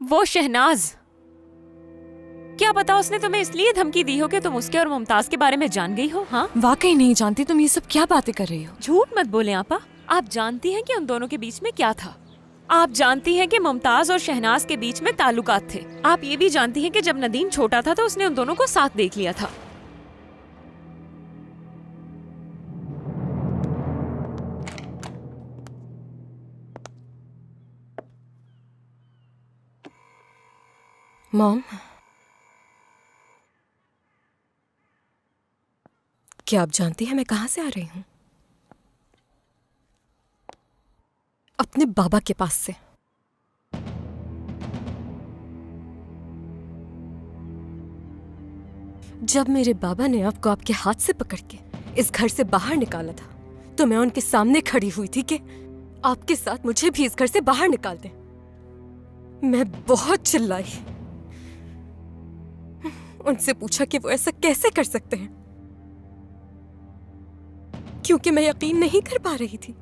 वो शहनाज, क्या पता उसने तुम्हें इसलिए धमकी दी हो कि तुम उसके और मुमताज के बारे में जान गई हो। हाँ, वाकई नहीं जानती। तुम ये सब क्या बातें कर रही हो? झूठ मत बोले आपा। आप जानती हैं कि उन दोनों के बीच में क्या था। आप जानती हैं कि मुमताज और शहनाज के बीच में ताल्लुकात थे। आप ये भी जानती हैं कि जब नदीम छोटा था तो उसने उन दोनों को साथ देख लिया था। मॉम, क्या आप जानती हैं मैं कहां से आ रही हूं? अपने बाबा के पास से। जब मेरे बाबा ने आपको आपके हाथ से पकड़ के इस घर से बाहर निकाला था तो मैं उनके सामने खड़ी हुई थी कि आपके साथ मुझे भी इस घर से बाहर निकाल दें। मैं बहुत चिल्लाई, उनसे पूछा कि वो ऐसा कैसे कर सकते हैं, क्योंकि मैं यकीन नहीं कर पा रही थी,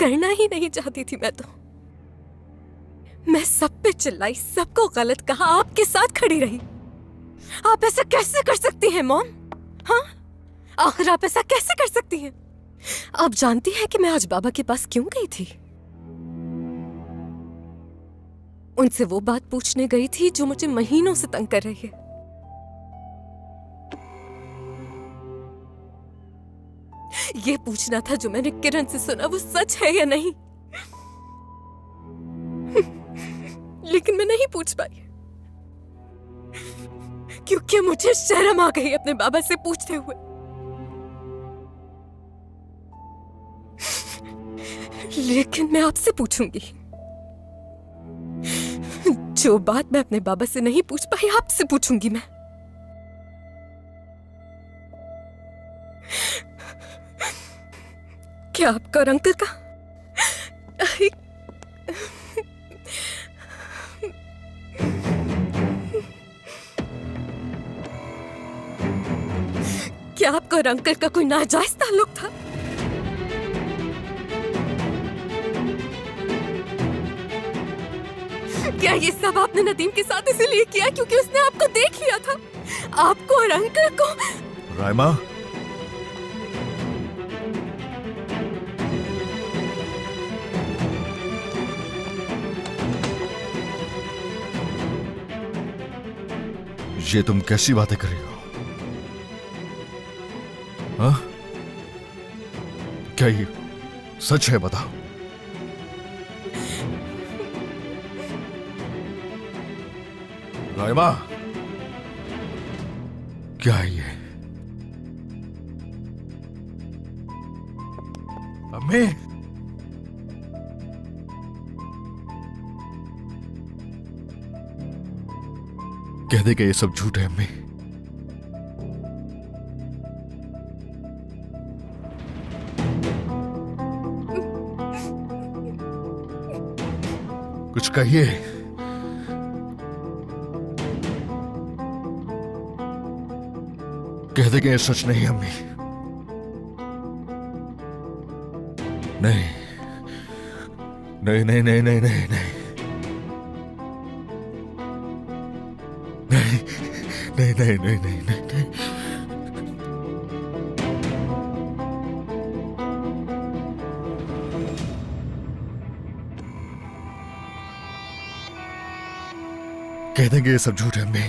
करना ही नहीं चाहती थी। मैं सब पे चिल्लाई, सबको गलत कहा, आपके साथ खड़ी रही। आप ऐसा कैसे कर सकती हैं मॉम? हाँ, आखिर आप ऐसा कैसे कर सकती हैं? आप जानती हैं कि मैं आज बाबा के पास क्यों गई थी? उनसे वो बात पूछने गई थी जो मुझे महीनों से तंग कर रही है। ये पूछना था जो मैंने किरण से सुना वो सच है या नहीं। लेकिन मैं नहीं पूछ पाई क्योंकि मुझे शर्म आ गई अपने बाबा से पूछते हुए। लेकिन मैं आपसे पूछूंगी। जो बात मैं अपने बाबा से नहीं पूछ पाई आपसे पूछूंगी मैं। क्या आपका और अंकल का क्या आपका और अंकल का कोई नाजायज ताल्लुक था? क्या ये सब आपने नदीम के साथ इसीलिए किया क्योंकि उसने आपको देख लिया था? आपको और अंकल को? राइमा, ये तुम कैसी बातें कर रही हो? हाँ? क्या ये सच है? बताओ। राइमा, क्या है ये? अम्मी, कह दे कि ये सब झूठ है अम्मी। कुछ कहिए। कह दे कि ये सच नहीं अम्मी। नहीं नहीं नहीं नहीं नहीं नहीं नहीं नहीं नहीं नहीं नहीं नहीं नहीं। कह देंगे ये सब झूठ है अम्मी।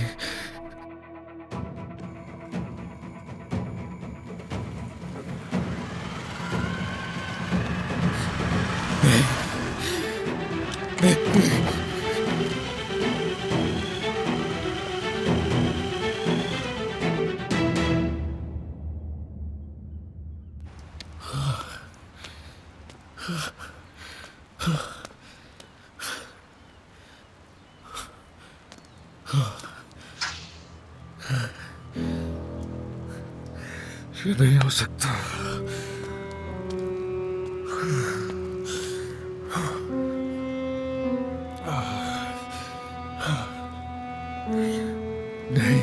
ये नहीं हो सकता। नहीं।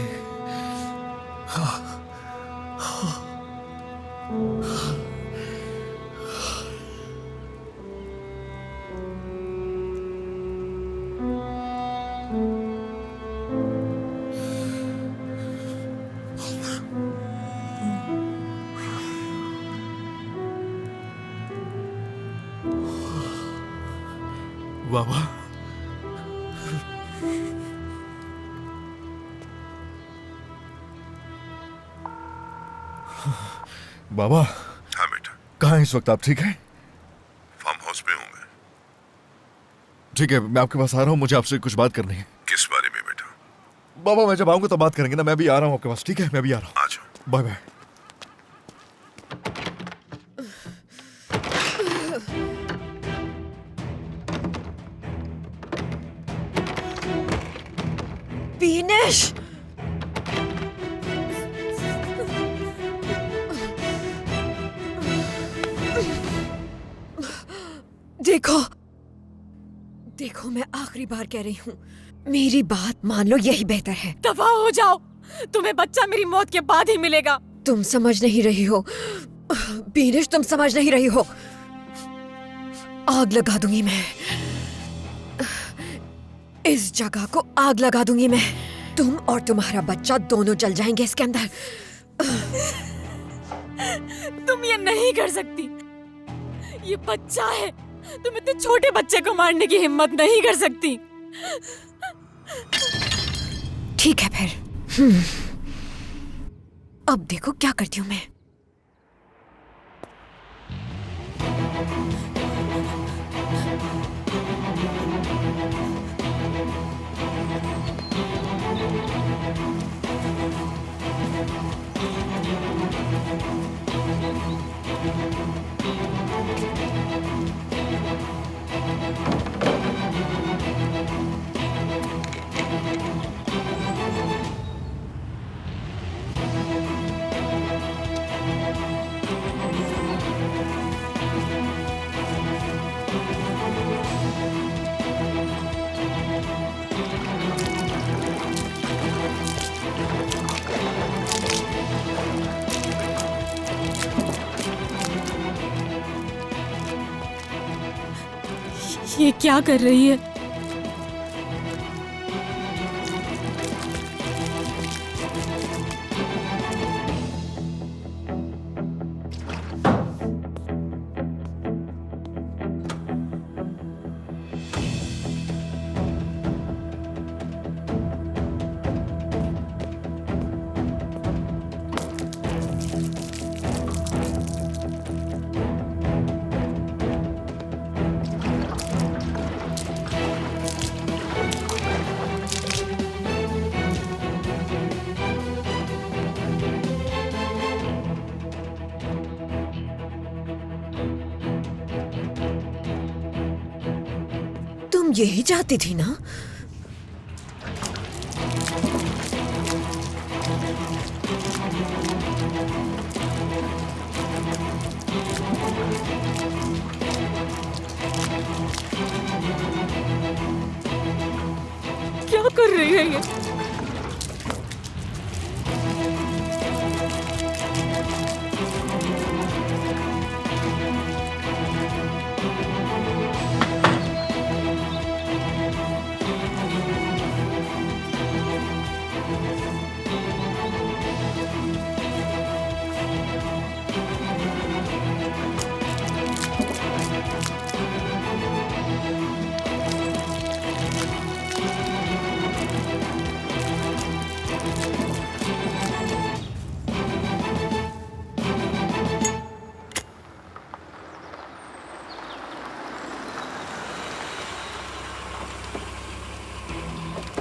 बाबा, बाबा। हाँ बेटा। कहाँ हैं इस वक्त आप? ठीक है? फार्म हाउस में हूँ मैं। ठीक है, मैं आपके पास आ रहा हूँ, मुझे आपसे कुछ बात करनी है। किस बारे में बेटा? बाबा, मैं जब आऊंगा तो बात करेंगे ना। मैं भी आ रहा हूँ आपके पास, ठीक है? मैं भी आ रहा हूँ। आ जाओ। Bye bye. बीनेश, देखो देखो, मैं आखिरी बार कह रही हूँ, मेरी बात मान लो, यही बेहतर है। दफा हो जाओ, तुम्हें बच्चा मेरी मौत के बाद ही मिलेगा। तुम समझ नहीं रही हो बीनेश, तुम समझ नहीं रही हो। आग लगा दूंगी मैं, इस जगह को आग लगा दूंगी मैं। तुम और तुम्हारा बच्चा दोनों जल जाएंगे इसके अंदर। तुम ये नहीं कर सकती, ये बच्चा है। तुम इतने छोटे बच्चे को मारने की हिम्मत नहीं कर सकती। ठीक है फिर, अब देखो क्या करती हूँ मैं। ये क्या कर रही है? तुम यही चाहती थी ना? क्या कर रही है ये?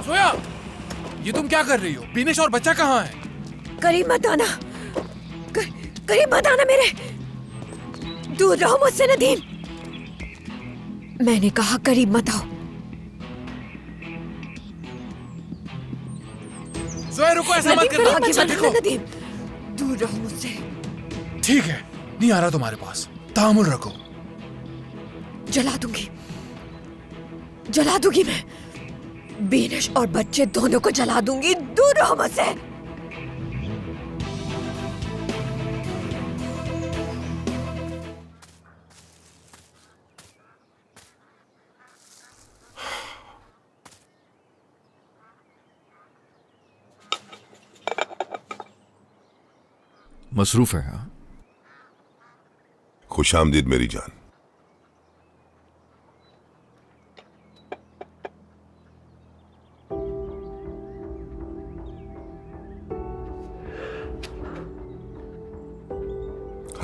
सोया, ये तुम क्या कर रही हो? बीनेश और बच्चा कहाँ है? करीब मत आना, करीब मत आना मेरे। दूर रहो मुझसे नदीम। मैंने कहा करीब मत आओ। सोया रुको, ऐसा मत नदीम, करना। आगे अच्छा मत देखो। आना नदीम, दूर रहो मुझसे। ठीक है, नहीं आ रहा तुम्हारे पास, तामुल रखो। जला दूंगी मैं। बीनेश और बच्चे दोनों को जला दूंगी। दूर रहो मुझसे। मसरूफ है? हाँ, खुश आमदीद मेरी जान।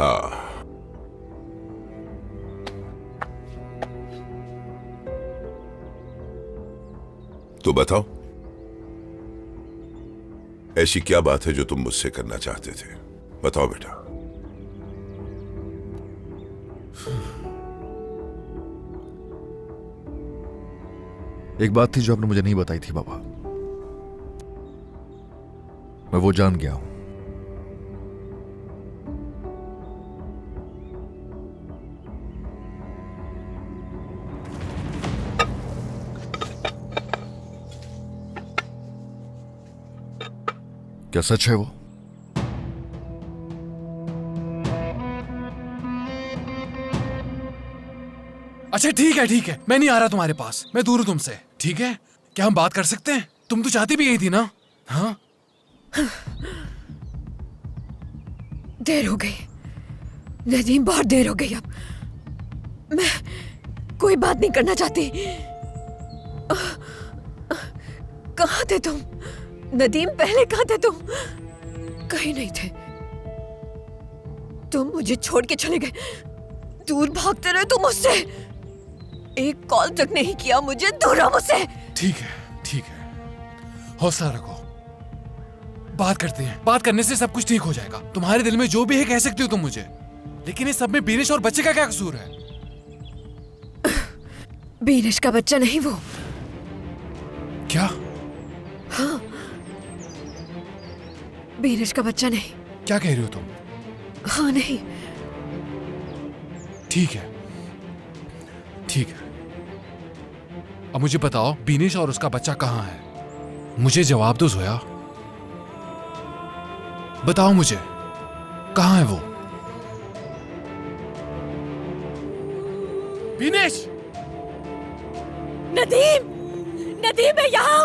हाँ, तो बताओ, ऐसी क्या बात है जो तुम मुझसे करना चाहते थे? बताओ बेटा। एक बात थी जो आपने मुझे नहीं बताई थी बाबा, मैं वो जान गया हूं। क्या सच है वो? अच्छा ठीक है, मैं नहीं आ रहा तुम्हारे पास, मैं दूर हूं तुमसे, ठीक है? क्या हम बात कर सकते हैं? तुम तो चाहती भी यही थी ना? हाँ, देर हो गई नदीम, बहुत देर हो गई। अब मैं कोई बात नहीं करना चाहती। कहाँ थे तुम नदीम? पहले कहाँ थे तुम? कहीं नहीं थे। तुम मुझे छोड़ के चले गए, दूर भागते रहे तुम मुझसे। एक कॉल तक नहीं किया मुझे, दूर रहो मुझसे। ठीक है, हौसला रखो, बात करते हैं। बात करने से सब कुछ ठीक हो जाएगा। तुम्हारे दिल में जो भी है कह सकती हो तुम मुझे, लेकिन इस सब में बीनिश और बच्चे का क्या कसूर है? बीनिश का बच्चा नहीं वो। क्या? हाँ, बीनिश का बच्चा नहीं। क्या कह रही हो तुम? हाँ नहीं। ठीक है, अब मुझे बताओ, बीनिश और उसका बच्चा कहाँ है? मुझे जवाब दो जोया, बताओ मुझे, कहाँ है वो? बीनिश! नदीम, नदीम मैं यहाँ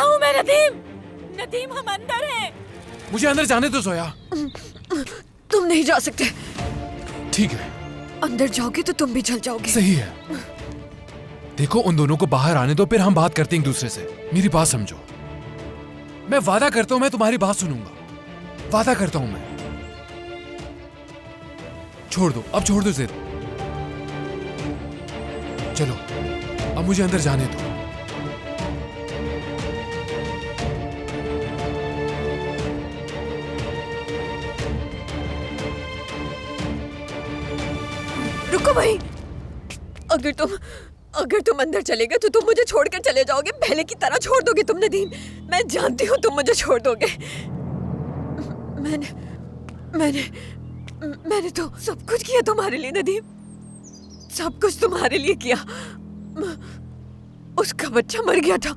हूँ मैं नदीम। नदीम हम अंदर हैं। मुझे अंदर जाने दो जोया। तुम नहीं जा सकते। ठीक है, अंदर जाओगे तो तुम भी जल जाओगे। सही है। देखो, उन दोनों को बाहर आने दो, फिर हम बात करते हैं एक दूसरे से। मेरी बात समझो, मैं वादा करता हूं मैं तुम्हारी बात सुनूंगा, वादा करता हूं मैं। छोड़ दो, अब छोड़ दो जिद। चलो, अब मुझे अंदर जाने दो। रुको भाई, अगर तुम अंदर चले गए तो तुम मुझे छोड़कर चले जाओगे। पहले की तरह छोड़ दोगे तुम नदीम। मैं जानती हूँ तुम मुझे छोड़ दोगे। मैंने तो सब कुछ किया तुम्हारे लिए नदीम, सब कुछ तुम्हारे लिए किया। उसका बच्चा मर गया था,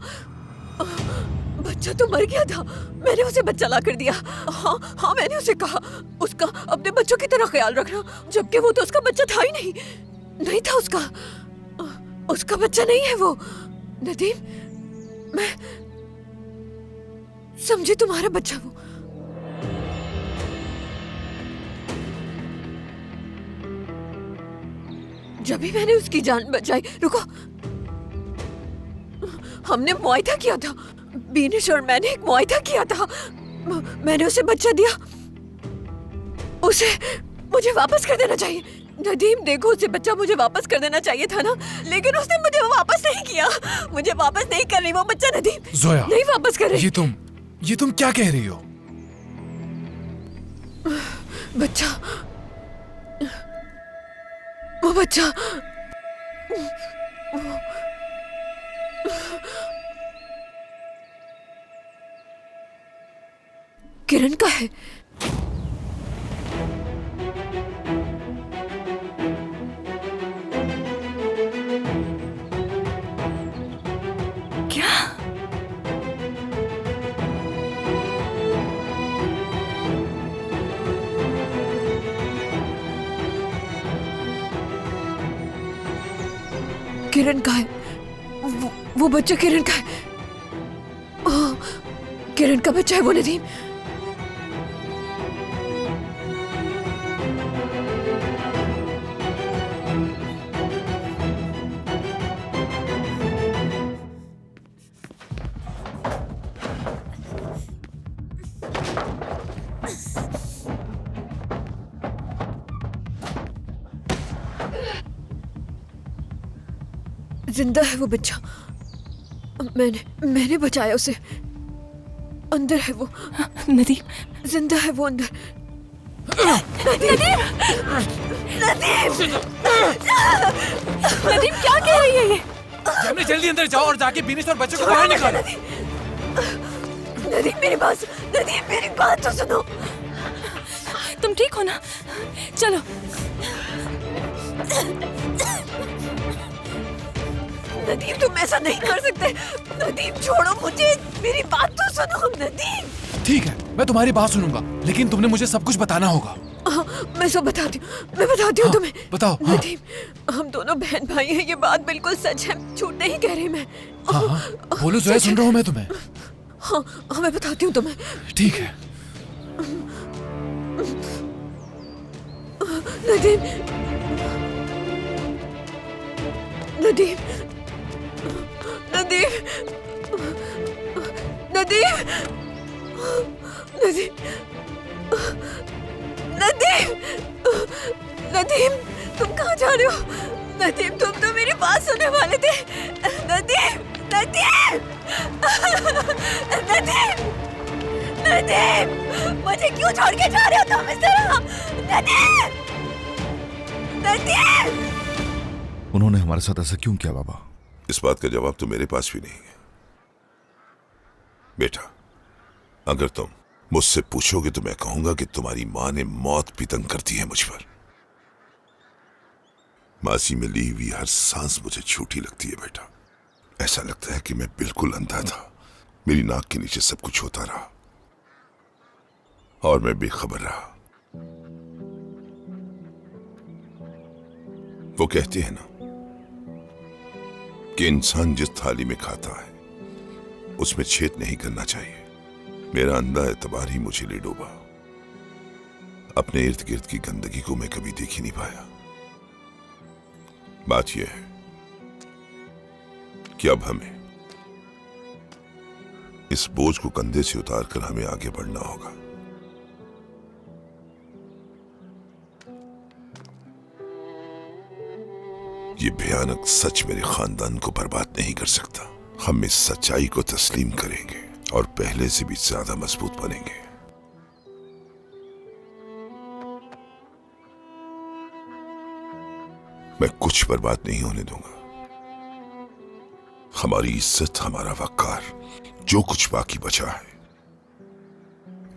बच्चा तो मर गया था। मैंने उसे बच्चा ला कर दिया। हाँ, मैंने उसे कहा उसका अपने बच्चों की तरह ख्याल रखना, जबकि वो तो उसका बच्चा था ही नहीं था उसका बच्चा नहीं है वो। नदीम, मैं समझी तुम्हारा बच्चा वो। जब भी मैंने उसकी जान बचाई। रुको, हमने मुआयदा किया था, बीनिश और मैंने एक मुआयदा किया था। मैंने उसे बच्चा दिया, उसे मुझे वापस कर देना चाहिए। नदीम देखो, उसे बच्चा मुझे वापस कर देना चाहिए था ना, लेकिन उसने मुझे वो वापस नहीं किया। मुझे वापस नहीं कर रही वो बच्चा नदीम। जोया, नहीं वापस कर रही। ये तुम क्या कह रही हो? बच्चा, वो बच्चा, किरण का है। क्या? किरण का है वो बच्चा, किरण का है। किरण का बच्चा है वो नदीम। जिंदा है वो बच्चा। मैंने बचाया उसे। अंदर है वो। नदीम, जिंदा है वो अंदर। नदीम क्या कह रही है ये? जमनी जल्दी अंदर जाओ और जाके बिनेश और बच्चे को बाहर निकालो। नदीम मेरी बात तो सुनो। तुम ठीक हो ना? चलो। नदीम तुम ऐसा नहीं कर सकते। नदीम छोड़ो मुझे, मेरी बात तो सुनो नदीम। ठीक है, मैं तुम्हारी बात सुनूंगा, लेकिन तुमने मुझे सब कुछ बताना होगा। हाँ, मैं सब बताती हूँ। मैं बताती हूँ तुम्हें। बताओ। हाँ। नदीम हम दोनों बहन भाई हैं, ये बात बिल्कुल सच है, झूठ नहीं कह रही मैं। हाँ हाँ, बोलो जोया, सुन रहा हूँ मैं तुम्हें। हाँ मैं बताती हूँ तुम्हें। ठीक है। नदीम नदीम नदीम नदीम नदीम नदीम नदीम तुम कहाँ जा रहे हो? नदीम तुम तो मेरी बात सुनने वाले थे। नदीम नदीम नदीम नदीम मुझे क्यों छोड़ के जा रहे हो तुम इस तरह? नदीम नदीम उन्होंने हमारे साथ ऐसा क्यों किया बाबा? इस बात का जवाब तो मेरे पास भी नहीं है बेटा। अगर तुम मुझसे पूछोगे तो मैं कहूंगा कि तुम्हारी मां ने मौत भी तंग करती है मुझ पर। मासी में ली हुई हर सांस मुझे झूठी लगती है बेटा। ऐसा लगता है कि मैं बिल्कुल अंधा था, मेरी नाक के नीचे सब कुछ होता रहा और मैं बेखबर रहा। वो कहते हैं ना कि इंसान जिस थाली में खाता है उसमें छेद नहीं करना चाहिए। मेरा अंधा एतबार ही मुझे ले डूबा। अपने इर्द गिर्द की गंदगी को मैं कभी देख ही नहीं पाया। बात यह है कि अब हमें इस बोझ को कंधे से उतारकर हमें आगे बढ़ना होगा। ये भयानक सच मेरे खानदान को बर्बाद नहीं कर सकता। हम इस सच्चाई को तस्लीम करेंगे और पहले से भी ज्यादा मजबूत बनेंगे। मैं कुछ बर्बाद नहीं होने दूंगा। हमारी इज्जत, हमारा वकार, जो कुछ बाकी बचा है,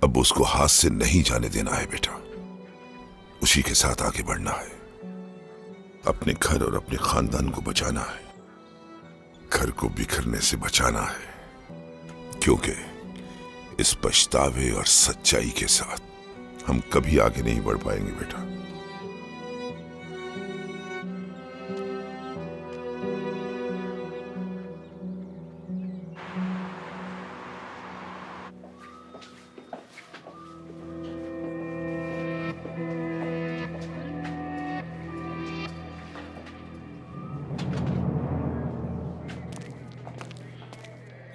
अब उसको हाथ से नहीं जाने देना है बेटा। उसी के साथ आगे बढ़ना है। अपने घर और अपने खानदान को बचाना है, घर को बिखरने से बचाना है, क्योंकि इस पछतावे और सच्चाई के साथ हम कभी आगे नहीं बढ़ पाएंगे बेटा।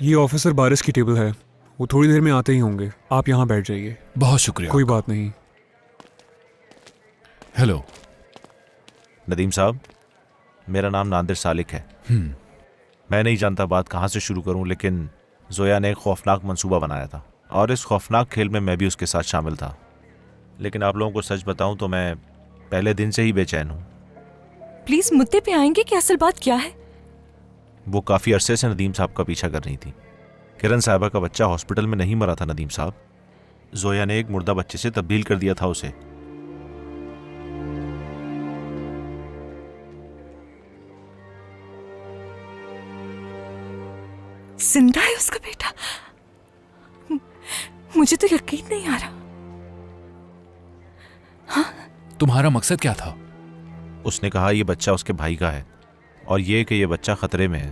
ये ऑफिसर बारिश की टेबल है, वो थोड़ी देर में आते ही होंगे। आप यहाँ बैठ जाइए। बहुत शुक्रिया। कोई बात नहीं। हेलो नदीम साहब, मेरा नाम नादिर सालिक है। मैं नहीं जानता बात कहाँ से शुरू करूं, लेकिन जोया ने एक खौफनाक मंसूबा बनाया था और इस खौफनाक खेल में मैं भी उसके साथ शामिल था। लेकिन आप लोगों को सच बताऊं तो मैं पहले दिन से ही बेचैन हूं। प्लीज मुद्दे पे आएंगे कि असल बात क्या है? वो काफ़ी अरसे से नदीम साहब का पीछा कर रही थी। किरण साहिबा का बच्चा हॉस्पिटल में नहीं मरा था नदीम साहब, जोया ने एक मुर्दा बच्चे से तब्दील कर दिया था उसे। जिंदा है उसका बेटा? मुझे तो यकीन नहीं आ रहा। तुम्हारा मकसद क्या था? उसने कहा यह बच्चा उसके भाई का है और ये कि यह बच्चा खतरे में है,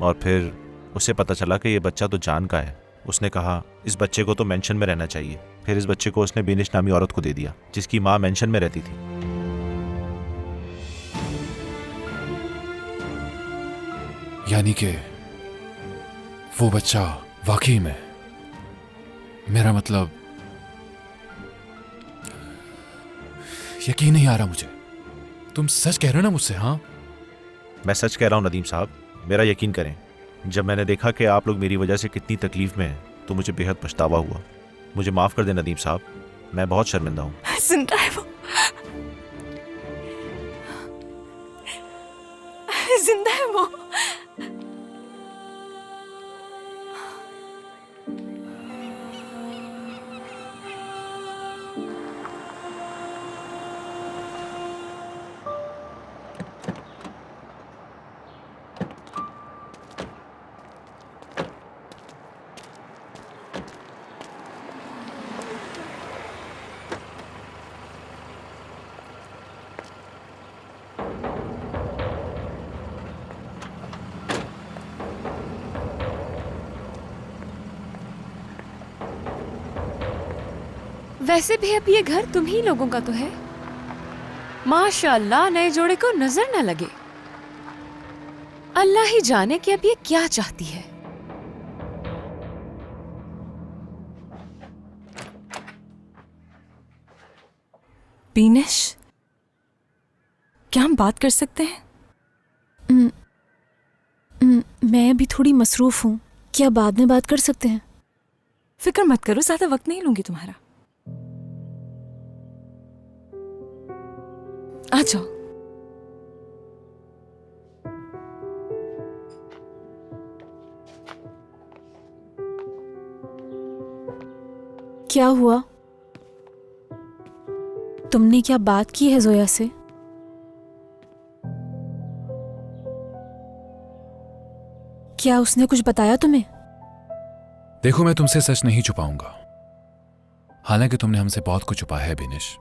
और फिर उसे पता चला कि यह बच्चा तो जान का है। उसने कहा इस बच्चे को तो मेंशन में रहना चाहिए। फिर इस बच्चे को उसने बिनिश नामी औरत को दे दिया जिसकी मां मेंशन में रहती थी। यानी कि वो बच्चा वाकई में, मेरा मतलब यकीन नहीं आ रहा मुझे। तुम सच कह रहे हो ना मुझसे? हाँ, मैं सच कह रहा हूं नदीम साहब। मेरा यकीन करें, जब मैंने देखा कि आप लोग मेरी वजह से कितनी तकलीफ में हैं तो मुझे बेहद पछतावा हुआ। मुझे माफ़ कर दें नदीम साहब, मैं बहुत शर्मिंदा हूँ। जिंदा है वो, जिंदा है वो। वैसे भी अब ये घर तुम ही लोगों का तो है। माशाअल्लाह, नए जोड़े को नजर न लगे। अल्लाह ही जाने कि अब ये क्या चाहती है। बीनेश, क्या हम बात कर सकते हैं? मैं अभी थोड़ी मसरूफ हूँ, क्या बाद में बात कर सकते हैं? फिक्र मत करो, ज्यादा वक्त नहीं लूंगी तुम्हारा। आ जाओ। क्या हुआ? तुमने क्या बात की है जोया से? क्या उसने कुछ बताया तुम्हें? देखो, मैं तुमसे सच नहीं छुपाऊंगा। हालांकि तुमने हमसे बहुत कुछ छुपाया है बिनिश,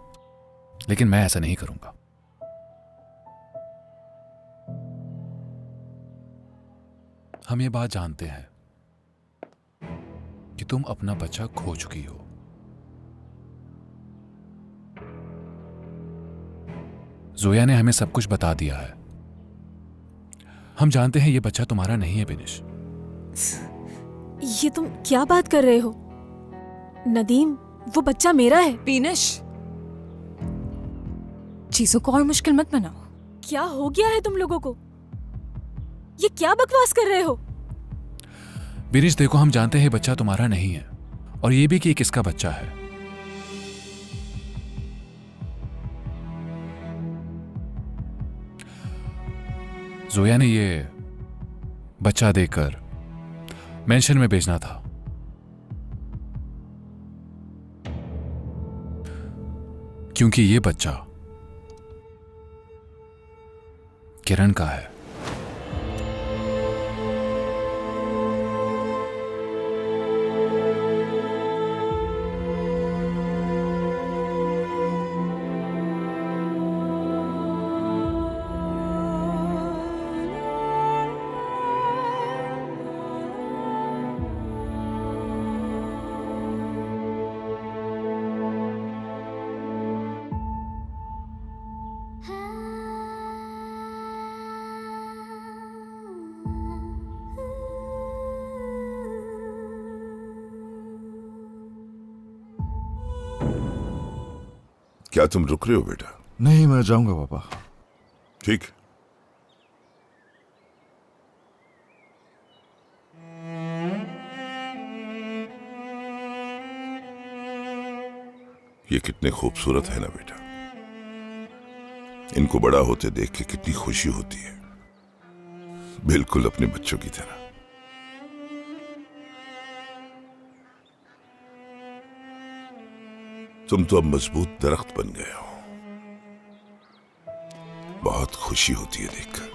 लेकिन मैं ऐसा नहीं करूंगा। हम ये बात जानते हैं कि तुम अपना बच्चा खो चुकी हो। जोया ने हमें सब कुछ बता दिया है। हम जानते हैं ये बच्चा तुम्हारा नहीं है बिनिश। ये तुम क्या बात कर रहे हो? नदीम, वो बच्चा मेरा है। बीनेश, चीजों को और मुश्किल मत बनाओ। क्या हो गया है तुम लोगों को? ये क्या बकवास कर रहे हो? बिनिश देखो, हम जानते हैं ये बच्चा तुम्हारा नहीं है, और ये भी कि ये किसका बच्चा है। जोया ने ये बच्चा देकर मेंशन में भेजना था। क्योंकि ये बच्चा किरण का है। क्या तुम रुक रहे हो बेटा? नहीं, मैं जाऊंगा पापा। ठीक। ये कितने खूबसूरत है ना बेटा। इनको बड़ा होते देख के कितनी खुशी होती है, बिल्कुल अपने बच्चों की तरह। तुम तो अब मजबूत दरख्त बन गए हो। बहुत खुशी होती है देखकर।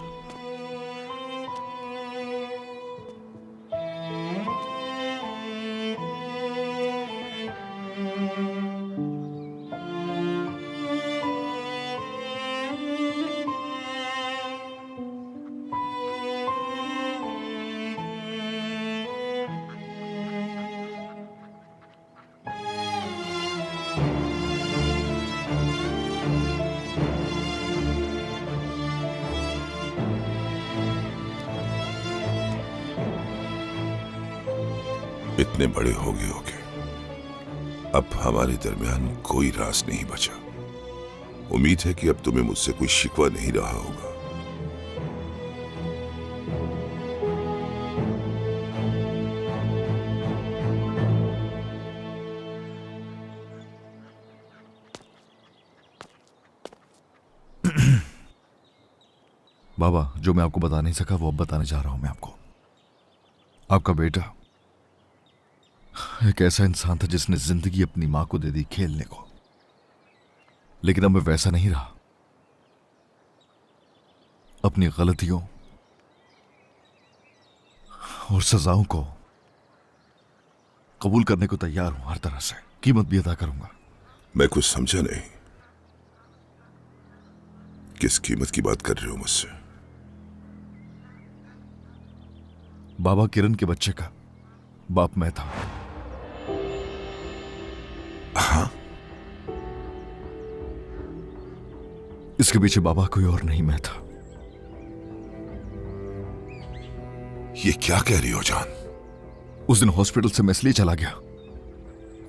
इतने बड़े हो गए होगे, अब हमारे दरमियान कोई राज नहीं बचा। उम्मीद है कि अब तुम्हें मुझसे कोई शिकवा नहीं रहा होगा। बाबा, जो मैं आपको बता नहीं सका वो अब बताने जा रहा हूं मैं आपको। आपका बेटा एक ऐसा इंसान था जिसने जिंदगी अपनी मां को दे दी खेलने को, लेकिन अब मैं वैसा नहीं रहा। अपनी गलतियों और सजाओं को कबूल करने को तैयार हूं, हर तरह से कीमत भी अदा करूंगा। मैं कुछ समझा नहीं, किस कीमत की बात कर रहे हो मुझसे? बाबा, किरण के बच्चे का बाप मैं था। हाँ? इसके पीछे बाबा कोई और नहीं, मैं था। ये क्या कह रही हो जान? उस दिन हॉस्पिटल से मैं इसलिए चला गया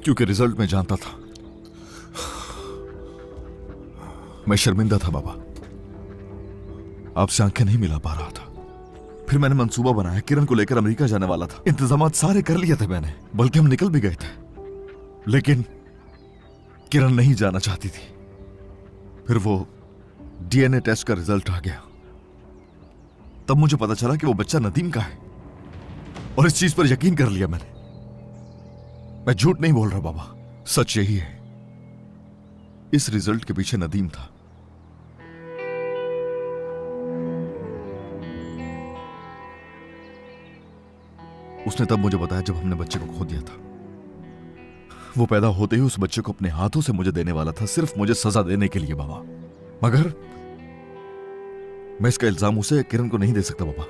क्योंकि रिजल्ट में जानता था। मैं शर्मिंदा था बाबा, आपसे आंखें नहीं मिला पा रहा था। फिर मैंने मंसूबा बनाया, किरण को लेकर अमेरिका जाने वाला था। इंतजामात सारे कर लिए थे मैंने, बल्कि हम निकल भी गए थे, लेकिन किरण नहीं जाना चाहती थी। फिर वो डीएनए टेस्ट का रिजल्ट आ गया, तब मुझे पता चला कि वो बच्चा नदीम का है, और इस चीज पर यकीन कर लिया मैंने। मैं झूठ नहीं बोल रहा बाबा, सच यही है। इस रिजल्ट के पीछे नदीम था। उसने तब मुझे बताया जब हमने बच्चे को खो दिया था। वो पैदा होते ही उस बच्चे को अपने हाथों से मुझे देने वाला था, सिर्फ मुझे सजा देने के लिए बाबा। मगर मैं इसका इल्जाम उसे किरण को नहीं दे सकता बाबा।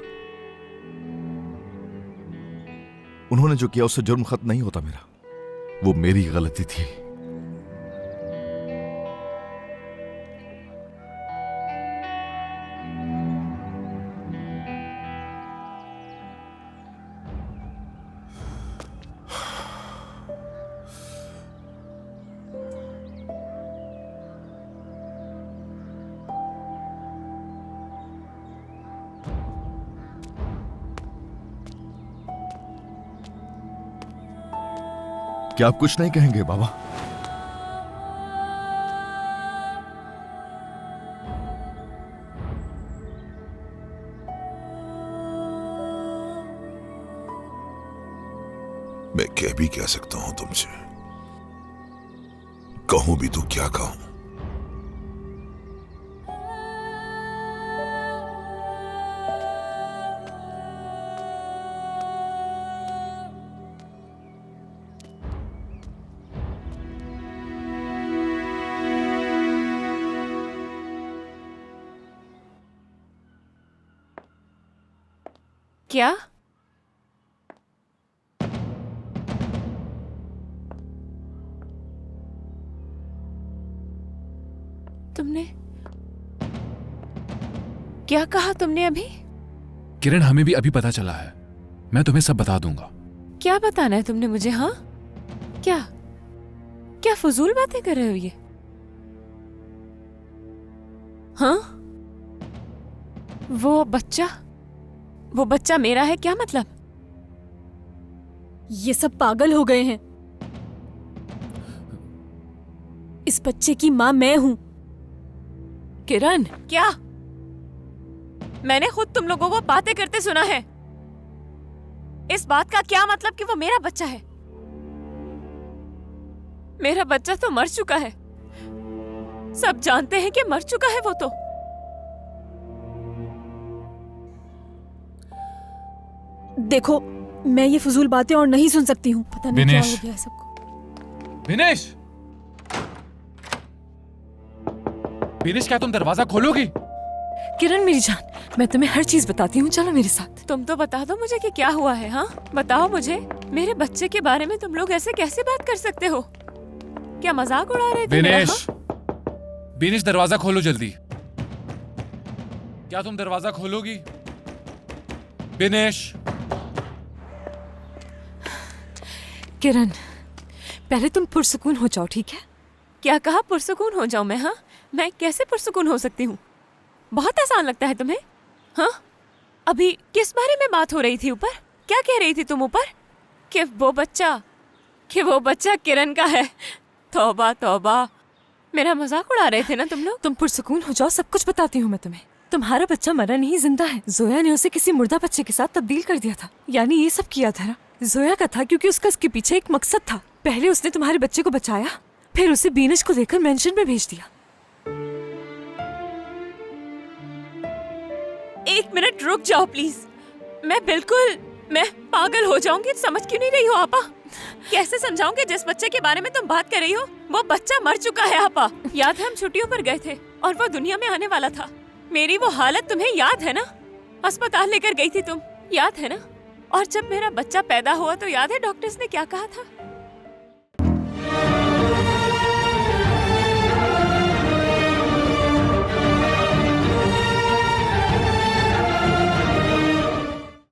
उन्होंने जो किया उससे जुर्म खत्म नहीं होता मेरा, वो मेरी गलती थी। क्या आप कुछ नहीं कहेंगे बाबा? मैं कह भी क्या सकता हूं तुमसे? कहूं भी तो क्या कहूं? क्या? तुमने क्या कहा तुमने अभी? किरण, हमें भी अभी पता चला है। मैं तुम्हें सब बता दूंगा। क्या बताना है तुमने मुझे? हाँ, क्या क्या फजूल बातें कर रहे हो ये? हाँ, वो बच्चा मेरा है, क्या मतलब? ये सब पागल हो गए हैं। इस बच्चे की माँ मैं हूं। किरण, क्या? मैंने खुद तुम लोगों को बातें करते सुना है। इस बात का क्या मतलब कि वो मेरा बच्चा है? मेरा बच्चा तो मर चुका है। सब जानते हैं कि मर चुका है वो तो। देखो, मैं ये फजूल बातें और नहीं सुन सकती हूँ। पता नहीं क्या विनेश। हो गया है सबको। विनेश, विनेश, क्या तुम दरवाजा खोलोगी? किरण मेरी जान, मैं तुम्हें हर चीज बताती हूँ, चलो मेरे साथ। तुम तो बता दो मुझे कि क्या हुआ है। हाँ, बताओ मुझे। मेरे बच्चे के बारे में तुम लोग ऐसे कैसे बात कर सकते हो? क्या मजाक उड़ा रहे थे मेरा? विनेश, विनेश, दरवाजा खोलो जल्दी। क्या तुम दरवाजा खोलोगी? विनेश। किरण, पहले तुम पुरसुकून हो जाओ, ठीक है? क्या कहा पुरसुकून हो जाऊं मैं? हाँ, मैं कैसे पुरसुकून हो सकती हूँ? बहुत आसान लगता है तुम्हें? हाँ, अभी किस बारे में बात हो रही थी ऊपर? क्या कह रही थी तुम ऊपर? कि वो बच्चा किरण का है। तौबा तौबा, मेरा मजाक उड़ा रहे थे ना तुम लोग? तुम पुरसुकून हो जाओ, सब कुछ बताती हूँ मैं तुम्हें। तुम्हारा बच्चा मरा नहीं, जिंदा है। जोया ने उसे किसी मुर्दा बच्चे के साथ तब्दील कर दिया था। यानी ये सब किया था ना जोया का था, क्योंकि उसका इसके पीछे एक मकसद था। पहले उसने तुम्हारे बच्चे को बचाया, फिर उसे बीनिश को लेकर मेंशन में भेज दिया। एक मिनट रुक जाओ प्लीज। मैं पागल हो जाऊंगी। समझ क्यों नहीं रही हो आपा? कैसे समझाऊंगी जिस बच्चे के बारे में तुम बात कर रही हो वो बच्चा मर चुका है आपा। याद है हम छुट्टियों पर गए थे और वो दुनिया में आने वाला था। मेरी वो हालत तुम्हें याद है ना? अस्पताल लेकर गई थी तुम, याद है ना? और जब मेरा बच्चा पैदा हुआ तो याद है डॉक्टर्स ने क्या कहा था?